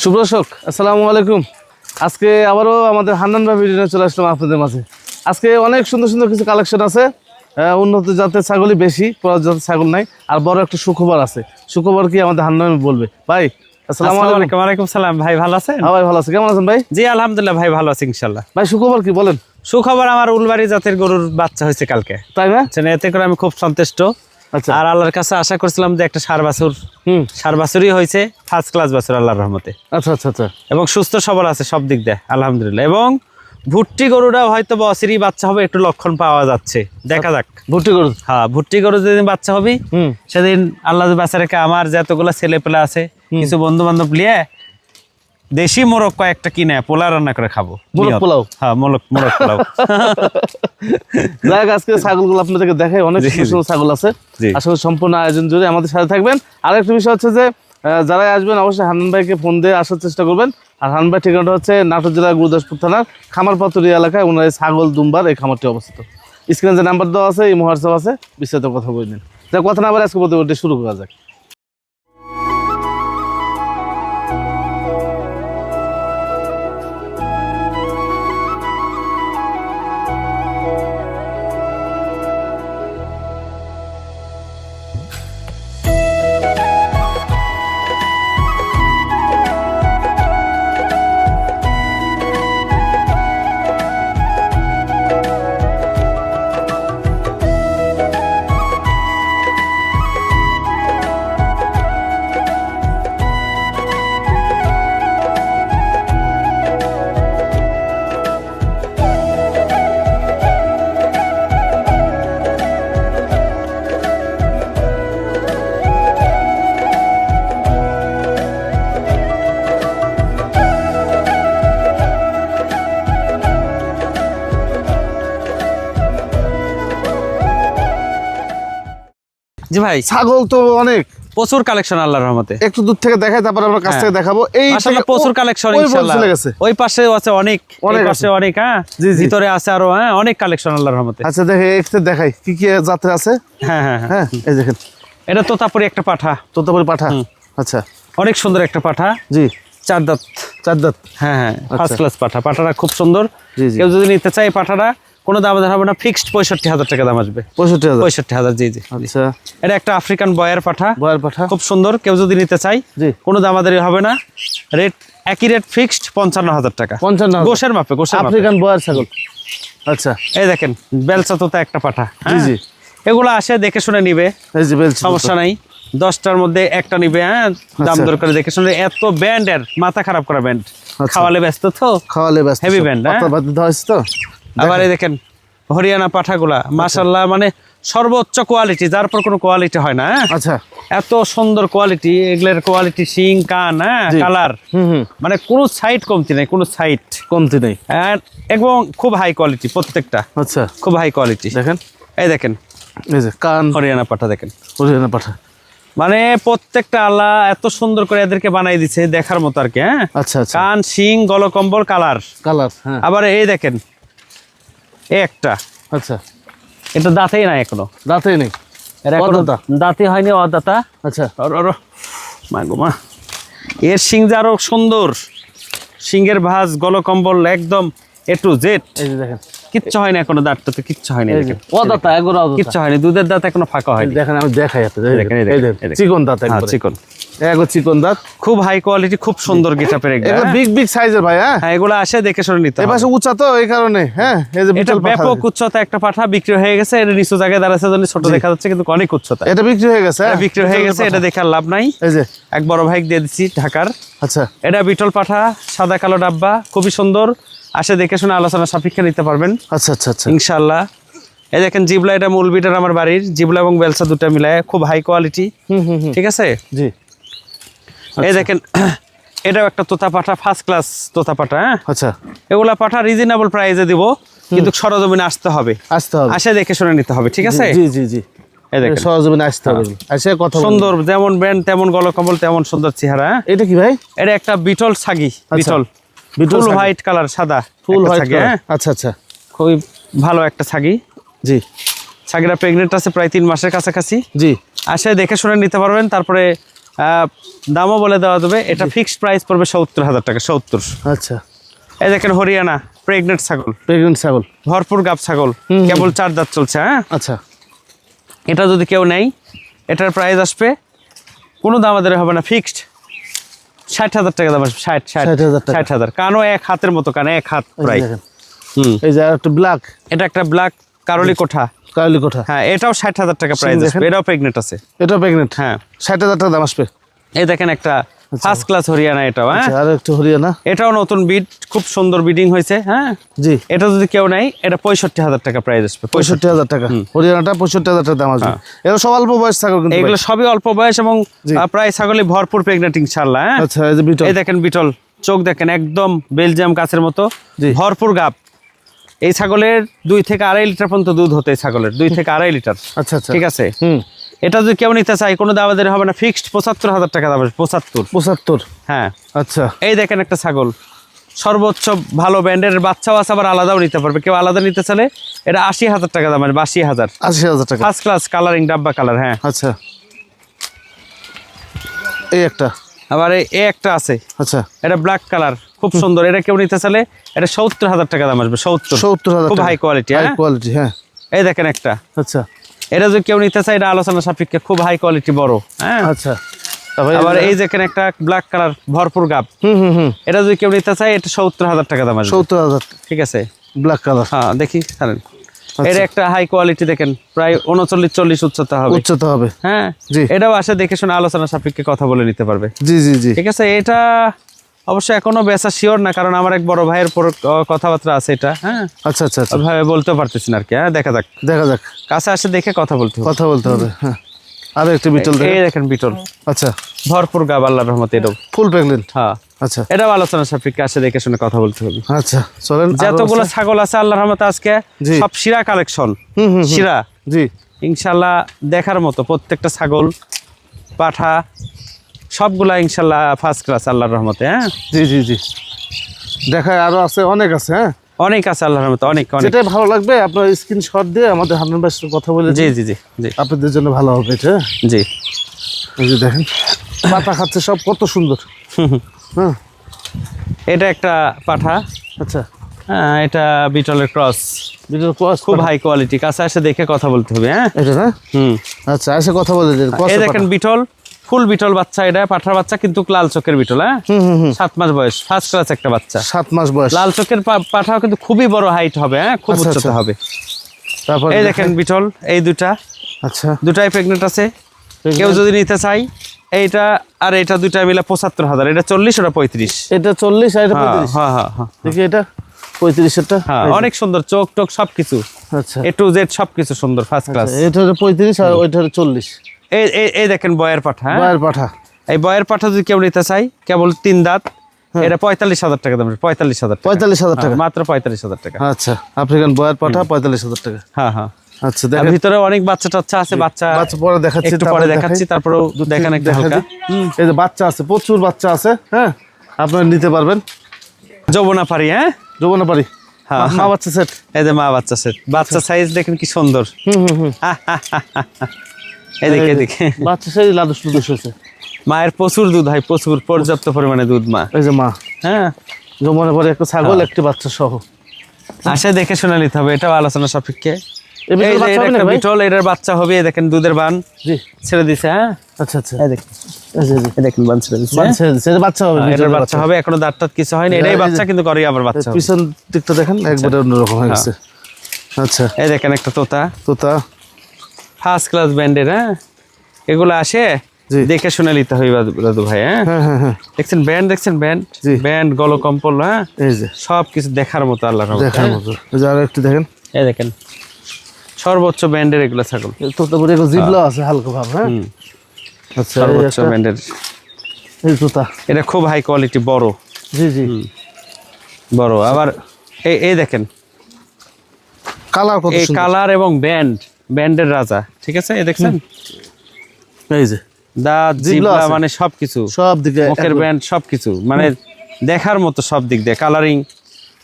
সুপ্রদর্শক আসসালামু আলাইকুম। আজকে আবারও আমাদের হান্নান ভাই ভিডিও চলে আসলাম আপনাদের মাঝে। আজকে অনেক সুন্দর সুন্দর কিছু কালেকশন আছে। উন্নত জাতের ছাগলই বেশি, ক্রস জাতের ছাগল নাই। আর বড় একটা সুখবর আছে। সুখবর কি আমাদের হান্নান বলবে। ভাই আসসালামু আলাইকুম। ওয়ালাইকুম সালাম। ভাই ভালো আছেন? হ্যাঁ ভাই ভালো আছে। কেমন আছেন ভাই? জি আলহামদুলিল্লাহ ভাই ভালো আছি ইনশাআল্লাহ। ভাই সুখবর কি বলেন? সুখবর, আমার উলবাড়ি জাতের গরুর বাচ্চা হয়েছে কালকে, তাই না? এতে করে আমি খুব সন্তুষ্ট। আচ্ছা। আর আল্লাহর কাছে আশা করছিলাম যে একটা ষাঁড় বাছুরই হয়েছে, ফার্স্ট ক্লাস বাছুর আল্লাহর রহমতে। আচ্ছা আচ্ছা আচ্ছা। এবং সুস্থ সবল আছে সব দিক দিয়ে আলহামদুলিল্লাহ। এবং ভুট্টি গরুটাও হয়তো অচিরেই বাচ্চা হবে, একটু লক্ষণ পাওয়া যাচ্ছে, দেখা যাক। ভুট্টি গরু? হ্যাঁ, ভুট্টি গরু যেদিন বাচ্চা হবে সেদিন আল্লাহ বাচ্চা রেখে আমার যতগুলো ছেলে পেলে আছে কিছু বন্ধু বান্ধব নিয়ে দেশি মোরগ কয়েকটা কিনে পোলা রান্না করে খাবো। মোরগ পোলাও? হ্যাঁ, মোরগ পোলাও। যাক, আজকে ছাগলগুলো আপনাদেরকে দেখাই, অনেক সুন্দর ছাগল আছে। আসলে সম্পূর্ণ আয়োজন জুড়ে আমাদের সাথে থাকবেন। আর একটা বিষয় হচ্ছে যে যারাই আসবেন অবশ্যই হান্নান ভাইকে ফোন দিয়ে আসার চেষ্টা করবেন। আর হান্নান ভাই ঠিকানাটা হচ্ছে নাটোর জেলার গুরুদাসপুর থানার খামারপাতুরি এলাকায় ওনার ছাগল দুম্বার এই খামারটি অবস্থিত। স্ক্রিনে যে নাম্বার দেওয়া আছে, এই হোয়াটসঅ্যাপ আছে, বিস্তারিত কথা বলে নিন। যা কথা না আবার আজকে প্রতিবাদটি শুরু করা যাক। জি ভাই, ছাগল তো অনেক, প্রচুর কালেকশন আল্লাহর রহমতে। একটু দূর থেকে দেখাই, তারপর আমরা কাছ থেকে দেখাবো। এই মাশাআল্লাহ প্রচুর কালেকশন ইনশাআল্লাহ। ওই পাশে আছে অনেক, এই পাশে অনেক, হ্যাঁ ভিতরে আছে আরো, হ্যাঁ অনেক কালেকশন আল্লাহর রহমতে। আচ্ছা দেখে একটু দেখাই কি কি জাতের আছে। হ্যাঁ হ্যাঁ হ্যাঁ, এই দেখেন, এটা তোতাপুরি একটা পাঠা। তোতাপুরি পাঠা? আচ্ছা, অনেক সুন্দর একটা পাঠা। জি, চার দাঁত। চার দাঁত? হ্যাঁ হ্যাঁ, ফার্স্ট ক্লাস পাঠা। পাঠাটা খুব সুন্দর। কেউ যদি নিতে চায় পাঠাটা, কোনো দাম হবে না, ফিক্সড 65,000 টাকা দাম আসবে। 65,000? জি জি। আচ্ছা, এটা একটা আফ্রিকান বয়ের পাঠা, বয়ের পাঠা, খুব সুন্দর। কেউ যদি নিতে চায় কোনো দামাদারি হবে না, রেট একই রেট, ফিক্সড 55,000 টাকা। 55,000 গোশের মাপে, গোশের মাপে। আফ্রিকান বয়ের ছাগল। আচ্ছা, এই দেখেন বেলচা তোতা একটা পাঠা। জি জি, এগুলো আসে দেখে শুনে নিবে, এই যে বেলচা, সমস্যা নাই। 10টার মধ্যে একটা নিবে, হ্যাঁ দাম দর করে দেখে শুনে। এত ব্যান্ডের মাথা খারাপ করা ব্যান্ড, খাওয়ালে ব্যস্ত তো, খাওয়ালে ব্যস্ত, হেভি ব্যান্ড। তো আবার এই দেখেন হরিয়ানা পাঠাগুলা, মাশাআল্লাহ, মানে সর্বোচ্চ কোয়ালিটি, যার পর কোনো কোয়ালিটি হয় না। আচ্ছা, এত সুন্দর কোয়ালিটি, এগুলোর কোয়ালিটি, শিং কান, হ্যাঁ কালার, মানে কোনো সাইড কমতি নেই, কোনো সাইড কমতি নেই, এবং খুব হাই কোয়ালিটি প্রত্যেকটা। আচ্ছা, খুব হাই কোয়ালিটি। দেখেন, এই দেখেন, এই যে কান হরিয়ানা পাঠা দেখেন, হরিয়ানা পাঠা, মানে প্রত্যেকটা আল্লাহ এত সুন্দর করে এদেরকে বানাই দিচ্ছে, দেখার মতো আর কি। হ্যাঁ, আচ্ছা আচ্ছা, কান, শিং, গলকম্বল, কালার, হ্যাঁ। আবার এই দেখেন এই একটা, আচ্ছা, এটা দাঁতেই নাই এখনো, দাঁতেই নেই, দাঁতে হয়নি, অদাতা। আচ্ছা, মা গো মা, এর শিং যে আরো সুন্দর, শিংয়ের ভাঁজ, গলকম্বল একদম এ টু জেড। এই যে দেখেন, কিচ্ছু হয়নি এখনো, দাঁতটাতে কিচ্ছু হয়নি, অদাতা, কিচ্ছু হয়নি, দুধের দাঁত এখনো ফাঁকা হয়নি। দেখেন, আমি দেখাই চিকন দাঁত, চিকন, চিকন দাঁত, খুব হাই কোয়ালিটি, খুব সুন্দর গেটআপের। এগুলো বিগ বিগ সাইজের ভাই। হ্যাঁ, এগুলো আসে দেখে শুনে নিতে হবে। এপাশে উচ্চতা তো, এই কারণে। হ্যাঁ, এই যে এটা ব্যাপক উচ্চতা একটা পাঠা বিক্রি হয়ে গেছে। এটা নিচু জায়গায় দাঁড়াচ্ছে জন্য ছোট দেখা যাচ্ছে, কিন্তু অনেক উচ্চতা। এটা বিক্রি হয়ে গেছে, বিক্রি হয়ে গেছে, এটা দেখার লাভ নাই। এই যে এক বড় ভাই দিয়ে দিচ্ছি ঢাকার। আচ্ছা, এটা বিটল পাঠা, সাদা কালো ডাব্বা, খুবই সুন্দর। আসে দেখে শুনে আলোচনা সাপেক্ষে নিতে পারবেন। আচ্ছা আচ্ছা আচ্ছা, ইনশাআল্লাহ। এই দেখেন জিবলা, এটা মূল বিটার আমার বাড়ির, জিবলা এবং বেলসা দুটা মিলায় খুব হাই কোয়ালিটি। ঠিক আছে, জি। এই দেখেন এটাও একটা তোতা পাঠা, ফার্স্ট ক্লাস তোতা পাঠা। হ্যাঁ, আচ্ছা, এগুলা পাঠা রিজনেবল প্রাইসে দিব, কিন্তু সরজমিনে আসতে হবে, আসে দেখে শুনে নিতে হবে। ঠিক আছে, জি জি জি। এই দেখেন সরজমিনে আসতে হবে, আসে কথা সুন্দর, যেমন ব্যান্ড তেমন গলকম্বল, তেমন সুন্দর চেহারা। এটা কি ভাই? এটা একটা বিটল ছাগি, বিটল ফুল হোয়াইট কালার, সাদা ফুল হোয়াইট। আচ্ছা আচ্ছা, খুবই ভালো একটা ছাগি। জি, ছাগিরা প্রেগনেন্ট আছে প্রায় 3 মাসের কাছাকাছি। জি, আসে দেখে শুনে নিতে পারবেন। তারপরে দামও বলে দেওয়া যাবে। এটা ফিক্সড প্রাইস পড়বে 70,000 টাকা। 70। আচ্ছা, এই দেখেন হরিয়ানা প্রেগনেন্ট ছাগল, প্রেগনেন্ট ছাগল, ভরপুর গাব ছাগল, কেবল 4 দাঁত চলছে। হ্যাঁ, আচ্ছা, এটা যদি কেউ নেয় এটার প্রাইস আসবে, কোনো দাম আমাদের হবে না, ফিক্সড 60,000 টাকা দাম আসবে। 60,000 টাকা। 60,000। কানও এক হাতের মতো, কানে এক হাত প্রায়। এই যে একটা ব্ল্যাক, এটা একটা ব্ল্যাক কারলি কোঠা, কালি কোঠা, হ্যাঁ, এটাও 60,000 টাকা প্রাইস আসবে। এটাও প্রেগনেন্ট আছে। এটা প্রেগনেন্ট, হ্যাঁ, 60,000 টাকা দাম আসবে। এই দেখেন একটা ফার্স্ট ক্লাস হরিয়ানা, এটাও। হ্যাঁ, আর একটু হরিয়ানা, এটাও নতুন বিট, খুব সুন্দর ব্রিডিং হয়েছে। হ্যাঁ জি, এটা যদি কেউ নেয় এটা 65,000 টাকা প্রাইস আসবে। 65,000 টাকা হরিয়ানাটা, 65,000 টাকা দাম আসবে। এটা সব অল্প বয়স ছাগল কিন্তু এগুলো সবই অল্প বয়স এবং প্রায় ছাগলে ভরপুর প্রেগনেন্ট ইনশাআল্লাহ। হ্যাঁ, আচ্ছা, এই যে বিটল, এই দেখেন বিটল, চোখ দেখেন একদম বেলজিয়াম কাছের মতো, ভরপুর গাব। এই ছাগলের 2 থেকে 2.5 লিটার পর্যন্ত দুধ হতে, ছাগলের 2 থেকে 2.5 লিটার। আচ্ছা আচ্ছা, ঠিক আছে। এটা যদি কেউ নিতে চাই কোনো দাম আমাদের হবে না, ফিক্সড 75,000 টাকা দাম। 75। হ্যাঁ, আচ্ছা, এই দেখেন একটা ছাগল সর্বোচ্চ ভালো ব্র্যান্ডের, বাচ্চাও আছে, আবার আলাদাও নিতে পারবে। কেউ আলাদা নিতে চাইলে এটা 80,000 টাকা দাম। 80,000। 80,000 টাকা, ফার্স্ট ক্লাস কালারিং ডাব্বা কালার। হ্যাঁ, আচ্ছা, এই একটা, আবার এই একটা আছে, আচ্ছা, এটা ব্ল্যাক কালার, খুব সুন্দর। এটা কেউ নিতে চাইলে এটা 70,000 টাকা দাম আসবে। 70,000 খুব হাই কোয়ালিটি। হাই কোয়ালিটি, হ্যাঁ। এই দেখেন একটা, আচ্ছা, এটা যদি কেউ নিতে চায় এটা আলোচনা সাপেক্ষে, খুব হাই কোয়ালিটি বড়। হ্যাঁ, আচ্ছা, আবার এই দেখেন একটা ব্ল্যাক কালার ভরপুর গাব, এটা যদি কেউ নিতে চায় এটা 70,000 টাকা দাম আসবে। 70,000, ঠিক আছে, ব্ল্যাক কালার। হ্যাঁ, দেখি ছাড়েন। এটা একটা হাই কোয়ালিটি, দেখেন প্রায় 39-40 উচ্চতা হবে। উচ্চতা হবে, হ্যাঁ, জি। এটাও আসে দেখে শুনে আলোচনা সাপেক্ষে কথা বলে নিতে পারবে। জি জি জি, ঠিক আছে। এটা অবশ্য এখনো বেচা শিওর না, কারণ আমার এক বড় ভাইয়ের পর কথাবার্তা আছে এটা। হ্যাঁ, আচ্ছা আচ্ছা আচ্ছা, ভাবে বলতে পারতেছি না আর কি। হ্যাঁ, দেখা যাক, দেখা যাক, কাছে আসে দেখে কথা বলতে হবে। কথা বলতে হবে। হ্যাঁ, আর একটা বিটল, এই দেখেন বিটল, আচ্ছা, ভরপুর গাব আল্লাহর রহমতে। এটাও ফুল প্রেগনেন্ট। হ্যাঁ, আচ্ছা এটাও আলোচনা সাপেক্ষে আসে দেখে শুনে কথা বলতে হবে। আচ্ছা, চলেন। যতগুলো ছাগল আছে আল্লাহর রহমতে আজকে সব শিরা কালেকশন। শিরা, জি, ইনশাল্লাহ দেখার মতো প্রত্যেকটা ছাগল, পাঠা সবগুলা ইনশাল্লাহ ফার্স্ট ক্লাস আল্লাহর রহমতে। হ্যাঁ, জি জি জি, দেখায় আরো আছে, অনেক আছে। হ্যাঁ, অনেক আছে আল্লাহর রহমতে, অনেক অনেক। যেটাই ভালো লাগবে আপনার স্ক্রিনশট দিয়ে আমাদের হান্নান ভাইয়ের সাথে কথা বলে, জি জি জি জি, আপনাদের জন্য ভালো হবে এটা। জি, এই যে দেখেন পাতা খাচ্ছে সব, কত সুন্দর। হ্যাঁ, এটা একটা পাঠা। আচ্ছা, হ্যাঁ, এটা বিটলের ক্রস, বিটল ক্রস, খুব হাই কোয়ালিটি। কাছে আসে দেখে কথা বলতে হবে। হ্যাঁ, এটা না, আচ্ছা, এসে কথা বলে দিন। এই দেখেন বিটল, ফুল বিটল বাচ্চা, এটা পাঠার বাচ্চা কিন্তু লাল চোখের বিটল। হ্যাঁ, 7 মাস বয়স, ফার্স্ট ক্লাস একটা বাচ্চা। 7 মাস বয়স, লাল চোখের পাঠাও কিন্তু খুবই বড় হাইট হবে। হ্যাঁ, খুব আচ্ছা, উচ্চতা আচ্ছা। হবে। তারপর এই দেখেন বিটল, এই দুটা, আচ্ছা, দুটাই প্রেগনেন্ট আছে। কেউ যদি নিতে চাই এইটা আর এটা দুটা মিলে 75,000। এটা 40, ওটা 35। এটা 40 আর এটা 35। হ্যাঁ হ্যাঁ হ্যাঁ, দেখি এটা 35 এরটা। হ্যাঁ, অনেক সুন্দর চোখ টোক সবকিছু, আচ্ছা, A to Z সবকিছু সুন্দর, ফার্স্ট ক্লাস। এটা হলো 35 আর ওইটা হলো 40। এই এই দেখেন বয়ের পাঠা। হ্যাঁ, বয়ের পাঠা, এই বয়ের পাঠা যদি কেউ নিতে চাই কেবল 3 দাঁত, এটা 45,000 টাকা দাম। 45,000 টাকা, 45,000 টাকা, মাত্র 45,000 টাকা। আচ্ছা, আফ্রিকান বয়ের পাঠা 45,000 টাকা। হ্যাঁ হ্যাঁ, আচ্ছা, আর দেখেন ভিতরে অনেক বাচ্চা টাচ্চা আছে। বাচ্চা পরে দেখাচ্ছি, একটু পরে দেখাচ্ছি, তারপরেও দেখেন একটা হালকা। এই যে বাচ্চা আছে, প্রচুর বাচ্চা আছে। হ্যাঁ, আপনারা নিতে পারবেন। যৌবনা পারি। হ্যাঁ, যৌবনা পারি, হ্যাঁ, মা বাচ্চা সেট। এই যে মা বাচ্চা সেট, বাচ্চা সাইজ দেখেন কি সুন্দর। এদিকে এদিকে বাচ্চা সেই লাদুস লুদুস হয়েছে। মায়ের প্রচুর দুধ হয়, প্রচুর পর্যাপ্ত পরিমাণে দুধ মা। এই যে মা, হ্যাঁ, যৌবনা পারি একটা ছাগল, একটি বাচ্চা সহ। আসে দেখে শুনে নিতে হবে, এটাও আলোচনা সাপেক্ষে। এই এই বিটল যে বাচ্চা এটা হবে না একটা ভাই? বিটল, এটার বাচ্চা হবে। এই দেখেন দুধের বান জি, ছেড়ে দিছে। হ্যাঁ, আচ্ছা আচ্ছা, এই দেখেন, এই যে এই দেখেন বান ছেড়ে দিছে। বাচ্চা হয়েছে, এটা বাচ্চা হবে, এটার বিটলের বাচ্চা হবে, এখনো দাঁত টাত কিছু হয়নি। এটাই এই যে- বাচ্চা কিন্তু করে আবার বাচ্চা হবে। পিছন দিকটা দেখেন একবারে অন্যরকম হয়ে গেছে। আচ্ছা, এই দেখেন একটা তোতা, তোতা, ফার্স্ট ক্লাস ব্যান্ডের। হ্যাঁ, এগুলো আসে জি। দেখে শুনে নিতে হবে দাদু ভাই। হ্যাঁ, হ্যাঁ হ্যাঁ হ্যাঁ, দেখছেন ব্যান্ড, দেখছেন ব্যান্ড, জি। ব্যান্ড গলকম্পল। হ্যাঁ, এই যে সব কিছু দেখার মতো আল্লাহর রহমতে। দেখার মতো। এই যে আরো একটু দেখেন, এই দেখেন সর্বোচ্চ ব্যান্ডের এগুলো ছাগল। তোতা বলে জিবলা আছে হালকা ভাব। হ্যাঁ, আচ্ছা, এই সর্বোচ্চ একটা- ব্যান্ডের, এই তোতা, এটা খুব হাই কোয়ালিটি, বড় জি জি, বড়। আবার এই দেখেন কালার কত এই সুন্দর। কালার এবং ব্যান্ডের রাজা। ঠিক আছে, এই দেখছেন এই যে দাঁত, জিভলা জিভলা, আছে। মানে সবকিছু, সব দিকে মুখের একদম- ব্যান্ড সবকিছু, মানে দেখার মতো সব দিক দিয়ে, কালারিং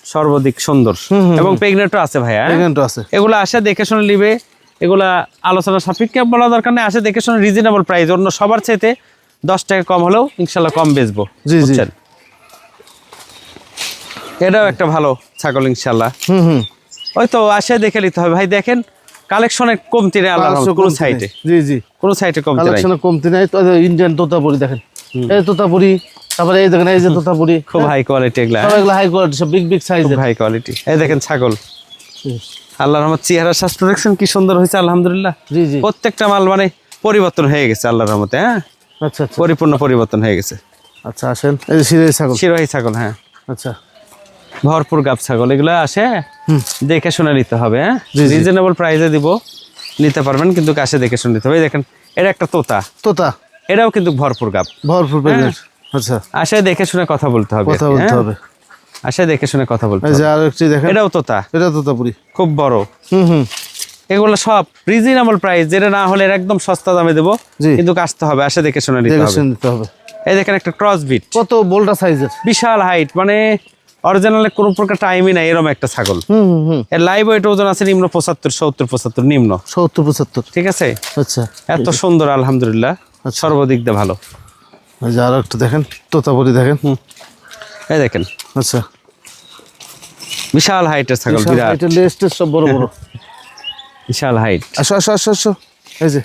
সর্বাধিক সুন্দর। এবং প্রেগনেন্টও আছে ভাইয়া। হ্যাঁ? প্রেগনেন্ট আছে। এগুলো আসে দেখে শুনে নিবে, এগুলা আলোচনা সাপেক্ষে বলা দরকার নেই। আসে দেখে শুনে রিজনেবল প্রাইস, অন্য সবার চাইতে 10 টাকা কম হলেও ইনশাল্লাহ কম বেচবো। জি জি বুঝছেন? এটাও একটা ভালো ছাগল ইনশাল্লাহ। ওই তো আসে দেখে নিতে হবে ভাই। দেখেন কালেকশনে কমতি নেই আল্লাহর রহমতে কোন সাইডে। জি জি কোন সাইডে কমতি নাই। কালেকশনে কমতি নাই। তো ইন্ডিয়ান তোতাপুরি দেখেন, এই তোতাপুরি, তারপরে এই দেখেন এই যে তোতাপুরি, খুব হাই কোয়ালিটি এগুলা, সব এগুলো হাই কোয়ালিটি, সব বিগ সাইজের, হাই কোয়ালিটি। এই দেখেন ছাগল, আল্লাহর রহমত চেহারা স্বাস্থ্য দেখছেন কি সুন্দর হয়েছে আলহামদুলিল্লাহ। জি জি প্রত্যেকটা মাল মানে পরিবর্তন হয়ে গেছে আল্লাহর রহমতে। হ্যাঁ আচ্ছা আচ্ছা পরিপূর্ণ পরিবর্তন হয়ে গেছে। আচ্ছা আসেন, এই যে সিরাজি ছাগল, শিরোহী ছাগল। হ্যাঁ আচ্ছা ভরপুর গাব ছাগল, এগুলো আসে দেখে শুনে নিতে হবে। হ্যাঁ জি, জি। রিজনেবল প্রাইসে দিব, নিতে পারবেন, কিন্তু কাছে দেখে শুনে নিতে হবে। এই দেখেন এটা একটা তোতা, তোতা, এটাও কিন্তু ভরপুর গাব। ভরপুর প্রেগনেন্ট। আচ্ছা আসে দেখে শুনে কথা বলতে হবে, কথা বলতে হ্যাঁ? হবে। আসে দেখে শুনে কথা বলতে এই যে হবে। আর একটি দেখেন, এটাও তোতা, এটা তোতাপুরি। খুব বড়। এগুলো সব রিজনেবল প্রাইস, যেটা না হলে এর একদম সস্তা দামে দেবো, জি। কিন্তু আসতে হবে, আসে দেখে শুনে নিতে দেখে হবে। শুনে নিতে হবে। এই দেখেন একটা ক্রস বিট, কত বোল্টা সাইজের, বিশাল হাইট, মানে অরিজিনালে কোনো প্রকার টাইমই নাই এরকম একটা ছাগল। এর লাইভ ওয়েট ওজন আছে নিম্ন 75, 70, 75 নিম্ন, 70, 75। ঠিক আছে? আচ্ছা এত সুন্দর আলহামদুলিল্লাহ, সর্বদিক দিয়ে ভালো। এই যে আর একটু দেখেন তোতাপুরি দেখেন। এই দেখেন আচ্ছা বিশাল হাইটের ছাগল, বিরাট এটা লেস্টের সব বড় বড়। বিশাল হাইট। আসো আসো আসো আসো, এই যে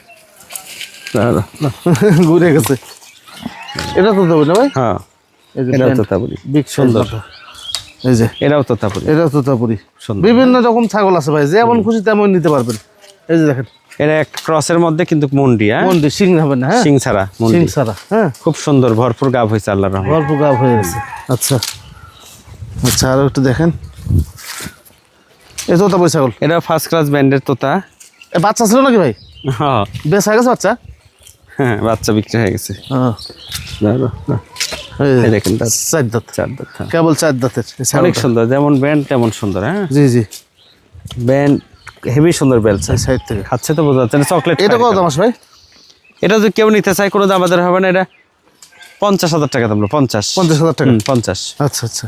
ঘুরে গেছে। এটা তোতাপুরি না ভাই? হ্যাঁ এই যে এটাও তোতাপুরি, বিগ সুন্দর। এই যে এটাও তোতাপুরি, এটা তোতাপুরি। সুন্দর। বিভিন্ন রকম ছাগল আছে ভাই, যেমন খুশি তেমন নিতে পারবেন। এই যে দেখেন এটা এক ক্রসের মধ্যে কিন্তু মুন্ডি, হ্যাঁ মন্ডি সিং হবে না? হ্যাঁ সিং ছাড়া সিং মুন্ডি, ছাড়া। হ্যাঁ খুব সুন্দর ভরপুর গাব হয়েছে আল্লাহর রহমতে। ভরপুর গাব হয়ে গেছে। আচ্ছা আচ্ছা আরো একটু দেখেন, এই তোতাপুরি ছাগল। এটা ফার্স্ট ক্লাস ব্যান্ডের তোতা। এ বাচ্চা ছিল নাকি ভাই? হ্যাঁ বেশ হয়ে গেছে বাচ্চা? হ্যাঁ বাচ্চা বিক্রি হয়ে গেছে। হ্যাঁ এই দেখেন দাঁত, চার দাঁত, 4 দাঁত। হ্যাঁ। কেবল 4 দাঁতের এই অনেক ছাগলটা। সুন্দর, যেমন ব্যান্ড তেমন সুন্দর। হ্যাঁ জি জি ব্যান্ড হেভি সুন্দর বেলচা, এই সাইড থেকে। খাচ্ছে তো বোঝা যাচ্ছে না। চকলেট এটা কত দাম আছে ভাই? এটা যদি কেউ নিতে চায় কোনো দাম আমাদের হবে না। এটা 50,000 টাকা দাম, 50 50,000 টাকা। 50। আচ্ছা আচ্ছা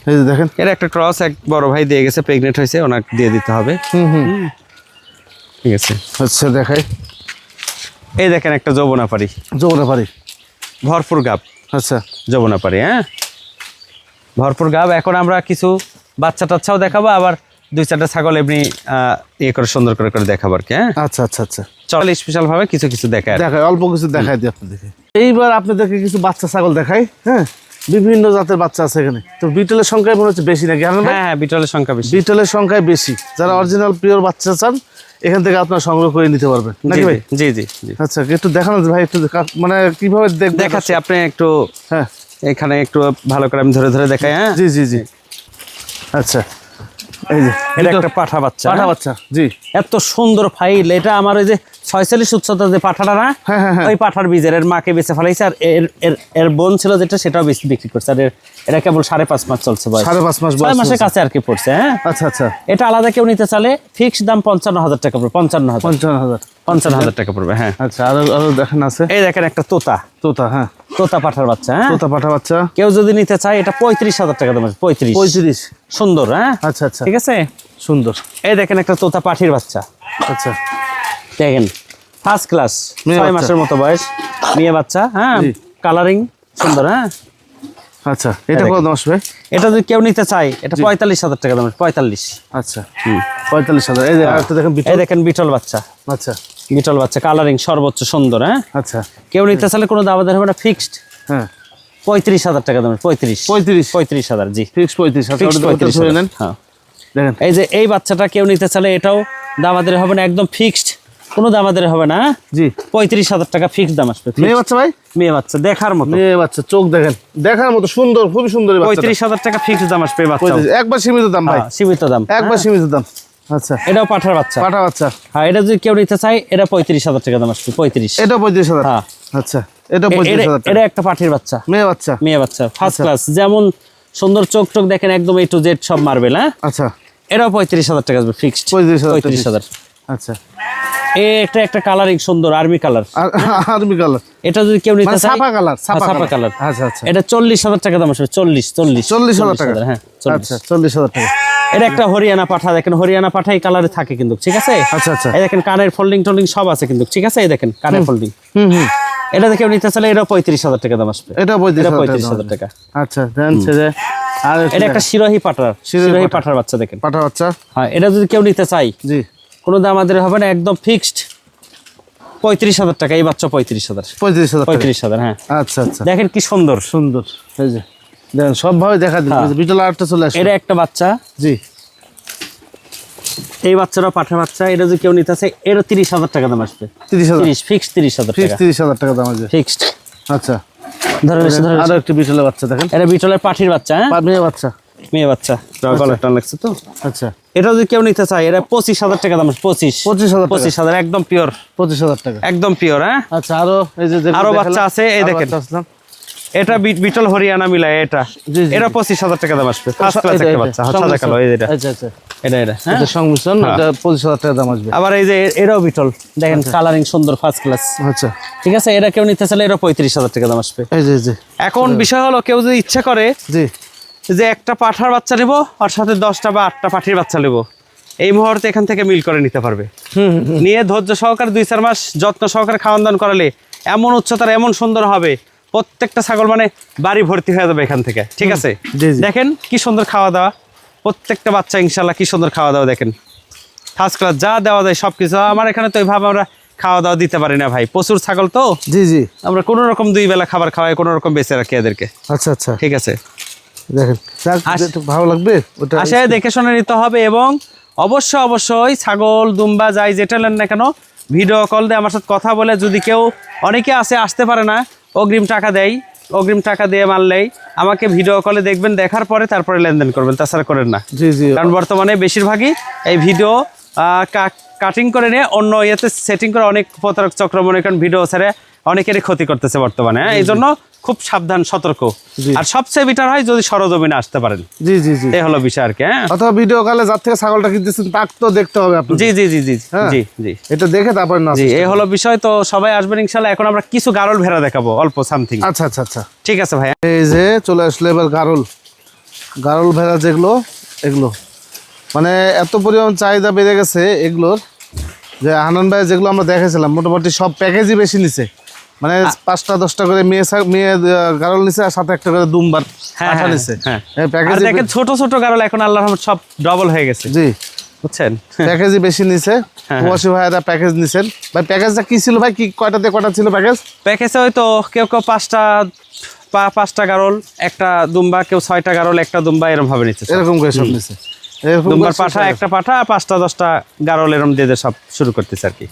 এই যে দেখেন। এর একটা ক্রস এক বড় ভাই দিয়ে গেছে, প্রেগনেন্ট হয়েছে, ওনাকে দিয়ে দিতে হবে। ঠিক আছে। আচ্ছা দেখাই, এই দেখেন একটা যৌবনাপাড়ি, যৌবনাপাড়ি। ভরপুর গাব আচ্ছা যৌবনাপাড়ি। হ্যাঁ ভরপুর গাব। এখন আমরা কিছু বাচ্চা টাচ্চাও দেখাবো, আবার 2-4টা ছাগল এমনি ইয়ে করে সুন্দর করে করে দেখাবো আর কি। হ্যাঁ আচ্ছা আচ্ছা আচ্ছা চল স্পেশাল ভাবে কিছু কিছু দেখায়। দেখাই, অল্প কিছু দেখাই দিই আপনাদেরকে। এইবার আপনাদেরকে কিছু বাচ্চা ছাগল দেখাই। হ্যাঁ বিভিন্ন জাতের বাচ্চা আছে এখানে। তো বিটলের সংখ্যা মনে হচ্ছে বেশি নাকি? হ্যাঁ হ্যাঁ বিটলের সংখ্যা বেশি। বিটলের সংখ্যায় বেশি। যারা অরিজিনাল পিওর বাচ্চা চান এখান থেকে আপনারা সংগ্রহ করে নিতে পারবেন নাকি ভাই? জি জি জি। আচ্ছা একটু দেখানো ভাই, একটু মানে কিভাবে দেখবেন? দেখাচ্ছি, আপনি একটু হ্যাঁ এখানে একটু ভালো করে আমি ধরে ধরে দেখাই। হ্যাঁ জি জি জি আচ্ছা এই যে এটা একটা পাঠা বাচ্চা। পাঠা বাচ্চা। জি এত সুন্দর ফাইল। এটা আমার ওই যে 46 উচ্চতা যে পাঠাটা না, হ্যাঁ হ্যাঁ হ্যাঁ ওই পাঠার বীজের এর মাকে বেঁচে ফেলাইছে। আর এর বোন ছিল যেটা, সেটাও বেশি বিক্রি করছে। আর এটা কেবল 5.5 মাস চলছে বয়স, 5.5 মাস 6 বয়স মাসের চলছে। কাছে আর কি পড়ছে। হ্যাঁ আচ্ছা আচ্ছা এটা আলাদা কেউ নিতে চালে ফিক্স দাম 55,000 টাকা পড়বে। 55,000 55,000। 55,000 টাকা পড়বে। হ্যাঁ আচ্ছা আরো আরো দেখেন আছে। এই দেখেন একটা তোতা, তোতা। হ্যাঁ তোতা পাঠার বাচ্চা। হ্যাঁ তোতা পাঠা বাচ্চা। কেউ যদি নিতে চায় এটা 35,000 টাকা দাম আছে। 35 সুন্দর। হ্যাঁ আচ্ছা আচ্ছা ঠিক আছে সুন্দর। এই দেখেন একটা তোতা পাঠির বাচ্চা। আচ্ছা দেখেন ফার্স্ট ক্লাস, মেয়ে 6 বাচ্চা। মাসের মতো বয়স, মেয়ে বাচ্চা। হ্যাঁ জি। কালারিং সুন্দর। হ্যাঁ আচ্ছা এটা কত দাম আসবে? এটা যদি কেউ নিতে চায় এটা 45,000 টাকা দাম। 45। আচ্ছা 45,000। এই যে আরেকটা দেখেন বিটল। এই দেখেন বিটল বাচ্চা, আচ্ছা বিটল বাচ্চা কালারিং সর্বোচ্চ সুন্দর। হ্যাঁ আচ্ছা কেউ নিতে চাইলে কোনো দাম হবে না, ফিক্সড হ্যাঁ 35,000 টাকা দাম। 35,000 জি ফিক্স 35,000। ফিক্সড ওটা ধরে 35,000। নেন। হ্যাঁ দেখেন এই যে এই বাচ্চাটা কেউ নিতে চাইলে এটাও দামাদের হবে না, একদম ফিক্সড, কোনো দামাদের হবে না। জি 35,000 টাকা ফিক্সড দাম আসবে। মেয়ে বাচ্চা ভাই, মেয়ে বাচ্চা দেখার মতো, মেয়ে বাচ্চা চোখ দেখেন, দেখার মতো সুন্দর, খুবই সুন্দর এই বাচ্চাটা। 35,000 টাকা ফিক্সড দাম আসবে এই বাচ্চা। 35,000 একবার সীমিত দাম ভাই, সীমিত দাম, একবার সীমিত দাম। আচ্ছা এটাও পাঠার বাচ্চা। পাঠা বাচ্চা। হ্যাঁ এটা যদি কেউ নিতে চায় এটা 35,000 টাকা দাম আসবে। 35। এটা 35,000। হ্যাঁ আচ্ছা এটা 35,000 টাকা। এটা একটা পাঠির বাচ্চা, মেয়ে বাচ্চা। মেয়ে বাচ্চা ফার্স্ট ক্লাস, যেমন সুন্দর চোখ টোক দেখেন একদম A to Z সব মার্বেল। হ্যাঁ আচ্ছা এটাও 35,000 টাকা আসবে ফিক্সড। 35,000। আচ্ছা এটা একটা কালারিং সুন্দর আর্মি কালার। আর আর্মি কালার। এটা যদি কেউ নিতে মানে চায় ছাপা কালার, ছাপা কালার। আচ্ছা আচ্ছা এটা 40,000 টাকা দাম আসবে। 40,000 টাকা। হ্যাঁ আচ্ছা 40,000 টাকা। এটা একটা হরিয়ানা পাঠা, দেখেন হরিয়ানা পাঠা এই কালারে থাকে কিন্তু, ঠিক আছে? আচ্ছা আচ্ছা এই দেখেন কানের ফোল্ডিং টোল্ডিং সব আছে কিন্তু, ঠিক আছে? এই দেখেন কানের ফোল্ডিং এটা দেখে নিতে চাইলে এটা 35,000 টাকা দাম আসবে। এটা 35,000 টাকা। আচ্ছা দেন ছেড়ে। আর এটা একটা শিরোহী পাঠার, শিরোহী পাঠার বাচ্চা দেখেন, পাঠা বাচ্চা। হ্যাঁ এটা যদি কেউ নিতে চাই জি কোনো দাম আমাদের হবে না, একদম ফিক্সড 35,000 টাকা এই বাচ্চা। 35,000 35,000 হ্যাঁ। আচ্ছা আচ্ছা দেখেন কি সুন্দর সুন্দর। এই যে দেখেন সবভাবে দেখা দিন। বিটল আরেকটা চলে আসে। এটা একটা বাচ্চা, জি এই বাচ্চাটা পাঠার বাচ্চা। এটা যদি কেউ নিতে চায় এটা 30,000 টাকা দাম আসবে। 30,000 ফিক্সড 30,000 ফিক্স টাকা, 30,000 টাকা দাম আছে ফিক্সড। আচ্ছা ধরেন আরো একটা বিটলের বাচ্চা দেখেন। এটা বিটলের পাঠির বাচ্চা, হ্যাঁ মেয়ে বাচ্চা, মেয়ে বাচ্চা, গলার টান লাগছে তো। আচ্ছা এটা যদি কেউ নিতে চায় এটা 25,000 টাকা দাম। 25,000 একদম পিওর, 25,000 টাকা একদম পিওর। হ্যাঁ আচ্ছা আরো এই যে আরো বাচ্চা আছে, এই দেখেন এটা বিটল হরিয়ানা মিলায় এটা। এটা 25,000 টাকা দাম আসবে। ফার্স্ট ক্লাস একটা বাচ্চা, সাদা কালো। এই এটা আচ্ছা আচ্ছা এটা এটা সংমিশ্রণ, এটা 25,000 টাকা দাম আসবে। আবার এই যে এটাও বিটল দেখেন, কালারিং সুন্দর, ফার্স্ট ক্লাস। আচ্ছা ঠিক আছে, এটা কেউ নিতে চাইলে এটা 35,000 টাকা দাম আসবে। এই যে এখন বিষয় হলো কেউ যদি ইচ্ছা করে জি যে একটা পাঠার বাচ্চা নেব আর সাথে 10টা বা 8টা পাঠির বাচ্চা নেব, এই মুহূর্তে এখান থেকে মিল করে নিতে পারবে। নিয়ে ধৈর্য সহকারে 2-4 মাস যত্ন সহকারে খাওয়ান দাওয়ান করালে এমন উচ্চতার এমন সুন্দর হবে, প্রত্যেকটা ছাগল মানে বাড়ি ভর্তি হয়ে যাবে এখান থেকে। ঠিক আছে, দেখেন কি সুন্দর খাওয়া দাওয়া, প্রত্যেকটা বাচ্চা ইনশাল্লাহ কি সুন্দর খাওয়া দাওয়া দেখেন, ফার্স্ট ক্লাস যা দেওয়া যায় সব কিছু। আমার এখানে তো এইভাবে আমরা খাওয়া দাওয়া দিতে পারি না ভাই, প্রচুর ছাগল তো। জি আমরা কোনো রকম 2 বেলা খাবার খাওয়াই, কোনো রকম বেঁচে রাখি এদেরকে। আচ্ছা আচ্ছা ঠিক আছে, দেখেন ভালো লাগবে ওটা আসে দেখে শুনে নিতে হবে। এবং অবশ্যই ছাগল দুম্বা যাই যেটা নেন না কেন ভিডিও কল দিয়ে আমার সাথে কথা বলে, যদি কেউ অনেকে আসতে পারে না অগ্রিম টাকা দেয়, অগ্রিম টাকা দিয়ে মানলেই আমাকে ভিডিও কলে দেখবেন, দেখার পরে তারপরে লেনদেন করবেন, তাছাড়া করেন না। জি কারণ বর্তমানে বেশিরভাগই এই ভিডিও কাটিং করে নিয়ে অন্য ইয়েতে সেটিং করে অনেক প্রতারক চক্র মনে করেন ভিডিও ছেড়ে অনেকেরই ক্ষতি করতেছে বর্তমানে। এই জন্য খুব সাবধান সতর্ক। আর সবচেয়ে বেটার হয় যদি সরজমিনে আসতে পারেন। জি এই হলো বিষয় আর কি। হ্যাঁ, অথবা ভিডিও কলে যার থেকে ছাগলটা কিনতেছেন তাকে তো দেখতে হবে আপনি। জি এটা দেখে তারপর না। জি এই হলো বিষয়। তো সবাই আসবেন ইনশাআল্লাহ। এখন আমরা কিছু গারল ভেড়া দেখাবো, অল্প সামথিং। আচ্ছা ঠিক আছে ভাই। এই যে চলে আসলে এবার গারল ভেড়া যেগুলো, এগুলো মানে এত পরিমাণ চাহিদা বেড়ে গেছে এগুলোর, যে হানান ভাই যেগুলো আমরা দেখেছিলাম মোটামুটি সব প্যাকেজই বেশি নিছে। মানে 5টা 10টা করে মেয়ে গারল নিছে, আর সাথে একটা করে দুমবার পাঠা নিছে। প্যাকেজ দেখেন ছোট ছোট গারল এখন আল্লাহর রহমত সব ডাবল হয়ে গেছে। জি বুঝছেন, প্যাকেজই বেশি নিছে। প্রবাসী ভাইরা প্যাকেজ নিছেন ভাই। প্যাকেজটা কি ছিল ভাই, কি কয়টা দিয়ে কয়টা ছিল প্যাকেজ? প্যাকেজে হয়তো কেউ 5টা গারল, একটা দুম্বা, কেউ 6টা গারল, একটা দুম্বা, এরকম ভাবে নিচ্ছে। এরকম করে সব নিছে, দুম্বার পাঠা, একটা পাঠা, 5টা 10টা গারল এরকম দিয়ে সব শুরু করতেছে আর কি।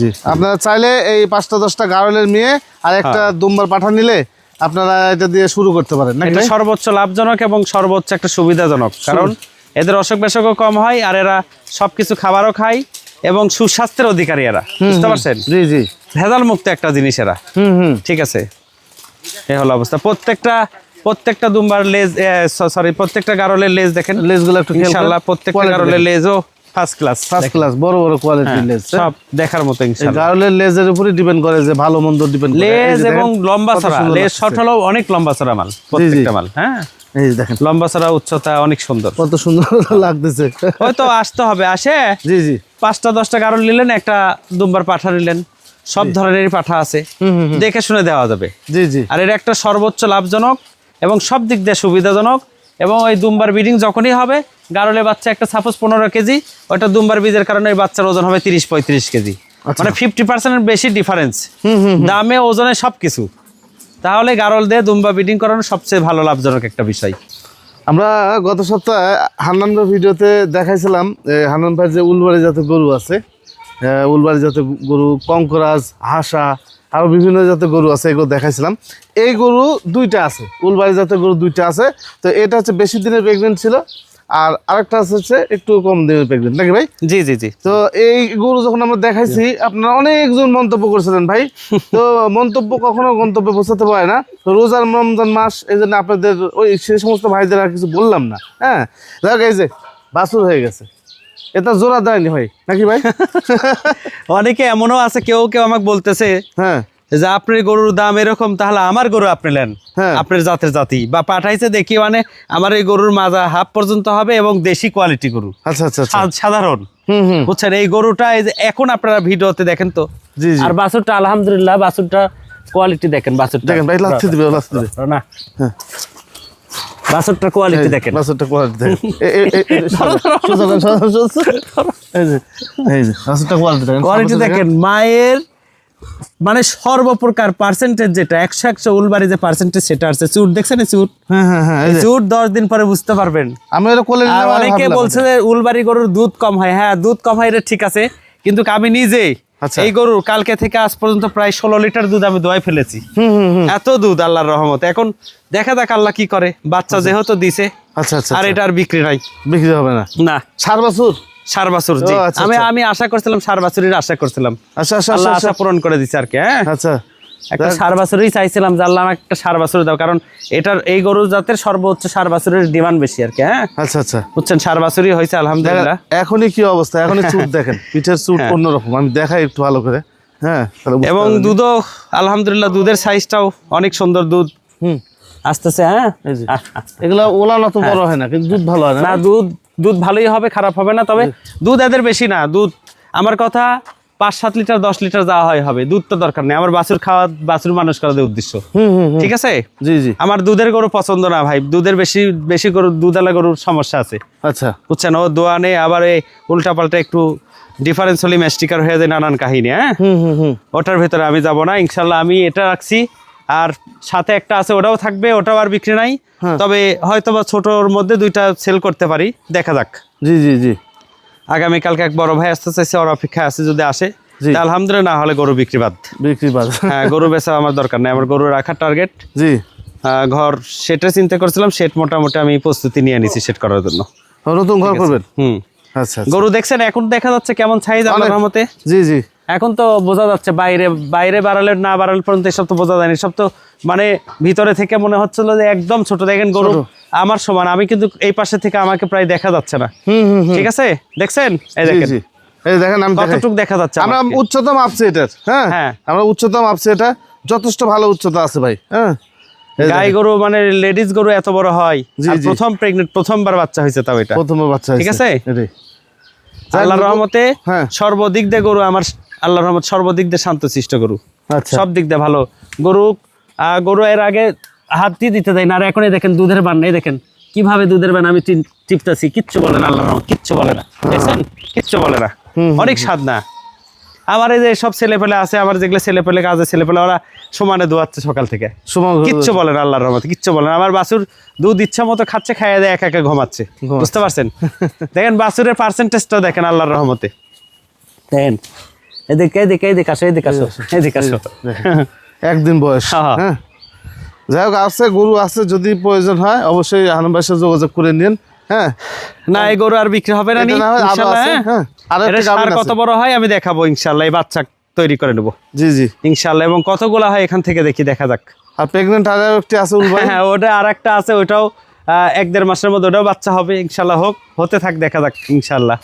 জি আপনারা চাইলে এই 5টা 10টা গারলের মেয়ে আর একটা দুম্বার পাঠা নিলে আপনারা এটা দিয়ে শুরু করতে পারেন। এটা সর্বোচ্চ লাভজনক এবং সর্বোচ্চ একটা সুবিধাজনক, কারণ এদের অসুখ বিসুখও কম হয়, আর এরা সবকিছু খাবারও খায় এবং সুস্বাস্থ্যের অধিকারী এরা। বুঝতে পারছেন? জি ভেজাল মুক্ত একটা জিনিস এরা। ঠিক আছে, এই হলো অবস্থা। প্রত্যেকটা দুম্বার লেজ, প্রত্যেকটা গারলের লেজ দেখেন, লেজগুলো একটু ইনশাআল্লাহ প্রত্যেকটা গারলের লেজও ফার্স্ট ক্লাস, বড় কোয়ালিটির লেজ, সব দেখার মতো ইনশাআল্লাহ। গারলের লেজের উপরে ডিপেন্ড করে যে ভালো মন্দ ডিপেন্ড করে। লেজ এবং লম্বা চড়া, লেজ শর্ট হলেও অনেক লম্বা চড়া মাল প্রত্যেকটা মাল। হ্যাঁ এই দেখেন লম্বা চড়া, উচ্চতা অনেক সুন্দর, কত সুন্দর লাগতেছে। হয়তো আসতে হবে, আসে জি 5টা 10টা গারল নিলেন, একটা দুম্বার পাঠা নিলেন, সব ধরনেরই পাঠা আছে, দেখে শুনে দেওয়া যাবে। জি আর এর একটা সর্বোচ্চ লাভজনক এবং সব দিক দিয়ে সুবিধাজনক। এবং ওই দুম্বার ব্রিডিং যখনই হবে, গারলের বাচ্চা একটা সাপোজ 15 কেজি, ওটা দুম্বার বীজের কারণে ওই বাচ্চার ওজন হবে 30-35 কেজি। মানে 50% বেশি ডিফারেন্স দামে, ওজনে, সবকিছু। তাহলে গারল দিয়ে দুম্বা ব্রিডিং করানো সবচেয়ে ভালো লাভজনক একটা বিষয়। আমরা গত সপ্তাহে হান্নান ভাই ভিডিওতে দেখাইছিলাম হান্নান ভাই যে উলবাড়ি জাতের গরু আছে, উলবাড়ি জাতের গরু, কঙ্করাজ, হাসা, আরও বিভিন্ন জাতের গরু আছে, এগুলো দেখাইছিলাম। এই গরু 2টা আছে, উলবাড়ি জাতের গরু 2টা আছে। তো এটা হচ্ছে বেশি দিনের প্রেগনেন্ট ছিল, আর আরেকটা হচ্ছে একটু কম দিনের প্রেগনেন্ট, নাকি ভাই? জি তো এই গরু যখন আমরা দেখাইছি আপনারা অনেকজন মন্তব্য করেছিলেন ভাই। তো মন্তব্য কখনো গন্তব্যে পৌঁছাতে পারে না। তো রোজার রমজান মাস, এই জন্য আপনাদের ওই সেই সমস্ত ভাইদের আর কিছু বললাম না। হ্যাঁ দেখ, এই যে বাছুর হয়ে গেছে, এটা জোড়া দেয়নি ভাই, নাকি ভাই? অনেকে এমনও আছে, কেউ আমাকে বলতেছে যে আপনার গরুর দাম এরকম, তাহলে আমার গরু আপনি নেন, আপনার জাতের জাতি বা পাঠাইছে দেখি, মানে আমার এই গরুর মাজা হাফ পর্যন্ত হবে এবং দেশি কোয়ালিটি গরু। আচ্ছা সাধারণ, বুঝছেন? এই গরুটা এই যে এখন আপনারা ভিডিওতে দেখেন তো, আর বাছুরটা আলহামদুলিল্লাহ, বাছুরটা কোয়ালিটি দেখেন বাছুরটা, দেখেন ভাই লাথি দিবে লাথি দিবে না হ্যাঁ বাছুরটার কোয়ালিটি দেখেন, বাছুরটা কোয়ালিটি দেখেন এই যে বাছুরটা কোয়ালিটি দেখেন, কোয়ালিটি দেখেন মায়ের মানে সর্বপ্রকার পার্সেন্টেজ যেটা 100 উলবাড়ি যে পার্সেন্টেজ সেটা আছে। চুট দেখছেন চুট, হ্যাঁ হ্যাঁ হ্যাঁ চুট 10 দিন পরে বুঝতে পারবেন। আমি এটা কোলে আর অনেকে বলছে যে উলবাড়ি গরুর দুধ কম হয়, হ্যাঁ দুধ কম হয় এটা ঠিক আছে, কিন্তু আমি নিজে আচ্ছা। এই গরুর কালকে থেকে আজ পর্যন্ত প্রায় 16 লিটার দুধ আমি দোয়াই ফেলেছি। এত দুধ আল্লাহর রহমতে। এখন দেখা যাক আল্লাহ কি করে, বাচ্চা যেহেতু দিছে। আচ্ছা আচ্ছা আর এটা আর বিক্রি নাই, বিক্রি হবে না না সার বাছুর, সার বাছুর জি। ও, আচ্ছা, আমি আচ্ছা। আমি আশা করছিলাম সার বাছুরের আশা করছিলাম, আচ্ছা আচ্ছা আল্লাহ আচ্ছা আশা পূরণ করে দিচ্ছে আর কি। হ্যাঁ আচ্ছা একটা সার বাছুরই চাইছিলাম যে আল্লাহ আমাকে একটা সার বাছুর দাও, কারণ এটার এই গরু জাতের সর্বোচ্চ সার বাছুরের ডিমান্ড বেশি আর কি। হ্যাঁ আচ্ছা আচ্ছা বুঝছেন, সার বাছুরই হয়েছে আলহামদুলিল্লাহ। এখনই কি অবস্থা, এখনই চুট দেখেন, পিঠের চুট অন্যরকম, আমি দেখাই একটু ভালো করে। হ্যাঁ তাহলে বুঝতে এবং পারবেন। দুধও আলহামদুলিল্লাহ, দুধের সাইজটাও অনেক সুন্দর, দুধ হুম আসতেছে। হ্যাঁ এই যে এগুলা ওলা না তো বড় হয় না, কিন্তু দুধ ভালো হয় না। না দুধ ভালোই হবে, খারাপ হবে না, তবে দুধ এদের বেশি না। দুধ আমার কথা 5-7 লিটার 10 লিটার যাওয়া হয় হবে, দুধ তো দরকার নেই। আমার বাছুর খাওয়া, বাছুর মানুষ করার উদ্দেশ্য, ঠিক আছে। জি জি আমার দুধের গরু পছন্দ না ভাই, দুধের বেশি গরু, দুধালা গরুর সমস্যা আছে আচ্ছা বুঝছেন। ও দোয়া নেই, আবার এই উল্টা পাল্টা একটু ডিফারেন্স হলে ম্যাস্টিকার হয়ে যায়, নানান কাহিনী। হ্যাঁ ওটার ভেতরে আমি যাব না ইনশাল্লাহ। আমি এটা রাখছি, আর সাথে একটা আছে ওটাও থাকবে, ওটাও আর বিক্রি নাই। তবে হয়তো বা ছোটর মধ্যে 2টা সেল করতে পারি, দেখা যাক। জি জি জি আগামীকালকে এক বড় ভাই আসতে চাইছে, ওর অপেক্ষায় আছে, যদি আসে তা আলহামদুলিল্লাহ, না হলে গরু বিক্রি বাদ। বিক্রি বাদ হ্যাঁ গরু বেচা আমার দরকার নেই, আমার গরু রাখার টার্গেট। জি ঘর সেটের চিন্তা করছিলাম, সেট মোটামুটি আমি প্রস্তুতি নিয়ে নিছি সেট করার জন্য। নতুন ঘর করবেন? আচ্ছা গরু দেখছেন এখন দেখা যাচ্ছে কেমন সাইজ আল্লাহর রহমতে। জি জি এখন তো বোঝা যাচ্ছে, বাইরে বাড়ালে না বাড়ালে পর্যন্ত এসব তো বোঝা যায়নি, সব তো মানে ভিতরে থেকে মনে হচ্ছিল যে একদম ছোট। দেখেন গরু আমার সমান, আমি কিন্তু এই পাশে থেকে আমাকে প্রায় দেখা যাচ্ছে না, ঠিক আছে দেখছেন, এই দেখেন এই দেখেন আমি কতটুকু দেখা যাচ্ছে। আমরা উচ্চতা মাপছি এটার, হ্যাঁ আমরা উচ্চতা মাপছি, এটা যথেষ্ট ভালো উচ্চতা আছে ভাই। হ্যাঁ গাই গরু মানে লেডিস গরু এত বড় হয়, আর প্রথম প্রেগনেন্ট, প্রথমবার বাচ্চা হয়েছে, তাও এটা প্রথমবার বাচ্চা, ঠিক আছে। আল্লাহর রহমতে সর্বদিক দিয়ে গরু আমার, আল্লাহর রহমত সর্বদিক দিয়ে শান্তশিষ্ট গরু, সব দিক দিয়ে ভালো গরু। এর আগে হাত দিয়ে দিতে দেয় না, আর এখনই দেখেন দুধের বান, এই দেখেন কিভাবে দুধের বান আমি টিপতেছি, কিচ্ছু বলে না আল্লাহর রহমত, কিচ্ছু বলে না, দেখছেন কিচ্ছু বলে না, অনেক স্বাদ না। আমার এই যে সব ছেলেপেলে আছে, আমার যেগুলো ছেলেপেলে কাজে ছেলেপেলে, ওরা সমানে দোয়াচ্ছে সকাল থেকে, কিচ্ছু বলে না আল্লাহর রহমতে, কিচ্ছু বলে না। আমার বাছুর দুধ ইচ্ছা মতো খাচ্ছে, খাইয়ে দেয়, একা একা ঘুমাচ্ছে, বুঝতে পারছেন। দেখেন বাছুরের পার্সেন্টেজটা দেখেন আল্লাহর রহমতে, দেখেন এদিকে আসো। একদিন বয়স, হ্যাঁ যাই হোক আছে, গরু আছে, যদি প্রয়োজন হয় অবশ্যই হানান ভাইয়ের সাথে যোগাযোগ করে নিন। হ্যাঁ না এই গরু আর বিক্রি হবে না, কত বড় হয় আমি দেখাবো ইনশাল্লাহ, এই বাচ্চা তৈরি করে নেবো। জি জি ইনশাল্লাহ, এবং কতগুলা হয় এখান থেকে দেখি, দেখা যাক। আর প্রেগনেন্ট আর একটি আছে, হ্যাঁ ওটা আর একটা আছে, ওইটাও 1-1.5 মাসের মধ্যে ওটাও বাচ্চা হবে ইনশাল্লাহ, হতে থাক, দেখা যাক ইনশাল্লাহ।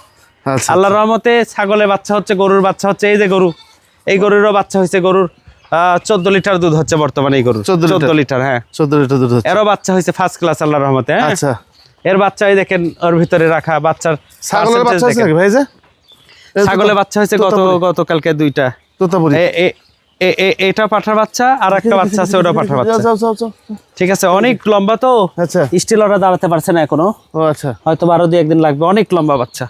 আল্লাহর রহমতে ছাগলের বাচ্চা হচ্ছে, গরুর বাচ্চা হচ্ছে, এই যে গরু, এই গরুরও বাচ্চা হয়েছে। গরুর 14 লিটার দুধ হচ্ছে বর্তমানে, এই গরু 14 লিটার, হ্যাঁ 14 লিটার দুধ হচ্ছে। এরও বাচ্চা হয়েছে ফার্স্ট ক্লাস আল্লাহর রহমতে। আচ্ছা এর বাচ্চাই দেখেন, ওর ভিতরে রাখা বাচ্চার ছাগলের বাচ্চা হয়েছে নাকি ভাই? যে ছাগলের বাচ্চা হয়েছে গতকালকে 2টা, এটা পাঠার বাচ্চা, আর একটা বাচ্চা আছে, ওটা পাঠার বাচ্চা, ঠিক আছে। অনেক লম্বা তো, আচ্ছা স্টিল ওরা দাঁড়াতে পারছে না এখনো, ও আচ্ছা, হয়তো আরো 2-1 দিন লাগবে। অনেক লম্বা বাচ্চা,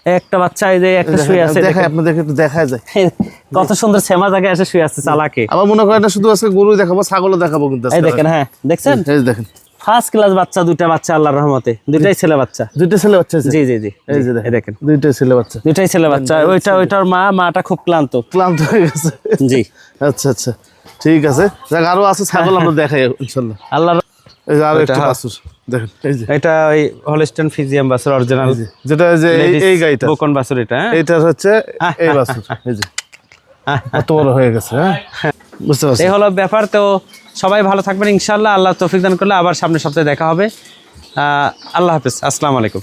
এই একটা বাচ্চা, এই যে একটা শুয়ে আছে, দেখাই আপনাদেরকে একটু দেখা যায় কত সুন্দর সেমা জায়গায় এসে শুয়ে আছে চালাকে। আবার মনে করেন না শুধু আজকে গরু দেখাবো, ছাগলও দেখাবো কিন্তু। এই দেখেন, হ্যাঁ দেখছেন, এই দেখেন ফার্স্ট ক্লাস বাচ্চা, 2টা বাচ্চা আল্লাহর রহমতে, 2টাই ছেলে বাচ্চা। 2টা ছেলে বাচ্চা? জি জি জি, এই যে দেখেন 2টাই ছেলে বাচ্চা, 2টাই ছেলে বাচ্চা। ওইটার মাটা খুব ক্লান্ত হয়ে গেছে। জি আচ্ছা আচ্ছা ঠিক আছে, দেখ আরো আছে ছাগল, আমরা দেখাই ইনশাআল্লাহ। আল্লাহর এই যে আরো একটা বাছুর দেখেন, এই যে এটা ওই হলস্টাইন ফ্রিজিয়ান বাছুর অরিজিনাল, যেটা যে এই গাইটা বকন বাছুর, এটা এটা হচ্ছে এই বাছুর, এই যে কত বড় হয়ে গেছে। হ্যাঁ বুঝতে পারছি, এই হলো ব্যাপার। তো সবাই ভালো থাকবেন ইনশাআল্লাহ, আল্লাহ তৌফিক দান করলে আবার সামনের সপ্তাহে দেখা হবে। আল্লাহ হাফেজ, আসসালামু আলাইকুম।